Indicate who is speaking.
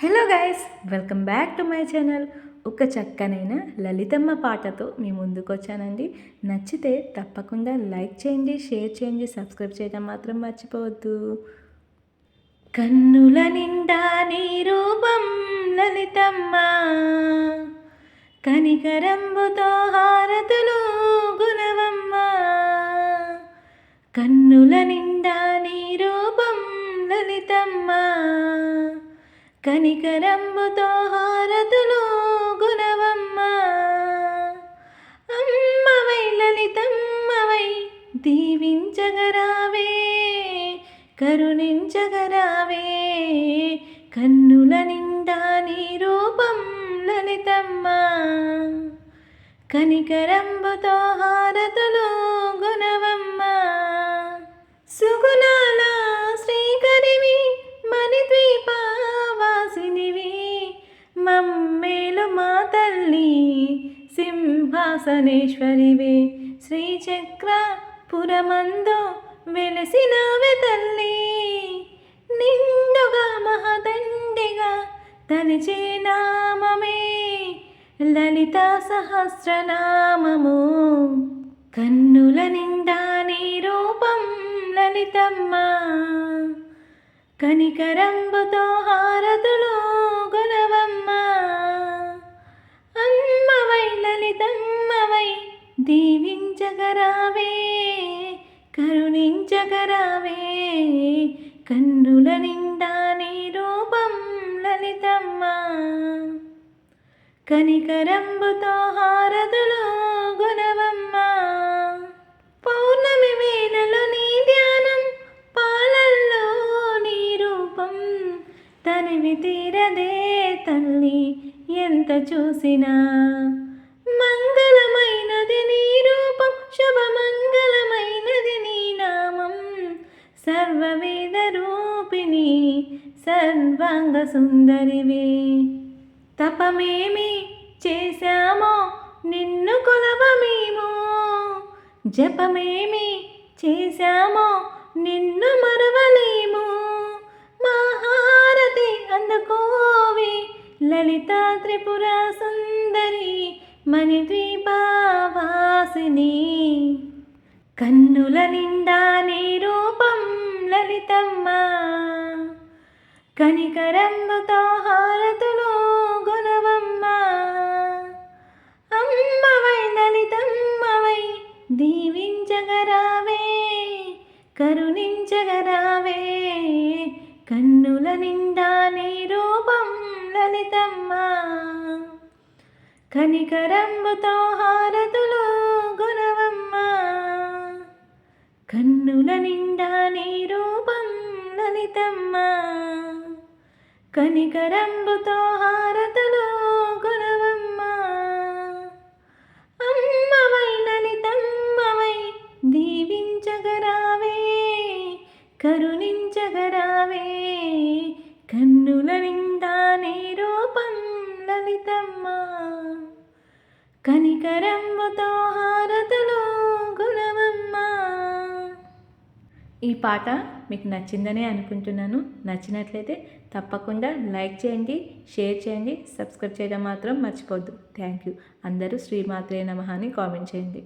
Speaker 1: Hello guys, welcome back to my channel. ఒక చక్కనైన లలితమ్మ పాటతో మీ ముందుకు వచ్చానండి. నచ్చితే తప్పకుండా లైక్ చేయండి, షేర్ చేయండి, సబ్స్క్రైబ్ చేయడం మాత్రం మర్చిపోవద్దు. కన్నుల నిండా నీ రూపం లలితమ్మ, కనికరంబుతో హారతులు గుణవమ్మ. కన్నుల నిండా నీ రూపం లలితమ్మ, కనికరంబుతో హారతులు గుణవమ్మ. అమ్మవై లలితమ్మవై దీవించగరావే, కరుణించగరావే. కన్నుల నిండా నీ రూపం లలితమ్మ, కనికరంబుతో హారతులు గుణవమ్మ. సుగుణాల శ్రీకరివి, మణిద్వీపవాసినివి, మమ్మేలు మా తల్లి సింహాసనేశ్వరివే. శ్రీచక్రపురమందు వెలసినవే తల్లి, నిండుగా మహదండిగా తలిచే నామమే లలితా సహస్రనామము. కన్నుల నిండా నీ రూపం లలితమ్మ, కనికరంబుతో హారతులు గుణవమ్మ. అమ్మవై లలితమ్మవై దీవించగరావే, కరుణించగరావే. కన్నుల నిండా నీ రూపం లలితమ్మ, కనికరంబుతో హారతులు గుణవమ్మ. పౌర్ణమి వేళలో నీ ధ్యానం, పాలల్లో నీ రూపం, తనివి తీరదే తల్లి ఎంత చూసినా. మంగళమైనది నీ రూపం, శుభమంగళమైనది నీ నామం. సర్వవేద రూపిణి, సర్వాంగ సుందరివే. తపమేమి చేశామో నిన్ను కొలవమేమో, జపమేమి చేశామో నిన్ను మరవలేము. మహారతి అందుకోవి లలితా త్రిపుర సుందరి, మణిద్వీపవాసిని. కన్నుల నిండా నీ రూపం లలితమ్మ, కనికరంబుతో హారతులు గుణవమ్మ. అమ్మవై లలితమ్మవై దీవించగరావే, కరుణించగరావే. కన్నుల నిండా నీ రూపం లలితమ్మ, కనికరంబుతో హారతులు గుణవమ్మ. కన్నుల నిండా నీ రూపం లలితమ్మ, కనికరంబుతో హారతులు గుణవమ్మ. అమ్మవై లలితమ్మవై దీవించగరావే, కరుణించగరావే. కన్నుల నిండా నీ రూపం లలితమ్మ, కనికరంబుతో హారతులు గుణవమ్మ. ఈ పాట మీకు నచ్చిందనే అనుకుంటున్నాను. నచ్చినట్లయితే తప్పకుండా లైక్ చేయండి, షేర్ చేయండి, సబ్స్క్రైబ్ చేయడం మాత్రం మర్చిపోద్దు. Thank you. అందరూ శ్రీమాత్రే నమః అని కామెంట్ చేయండి.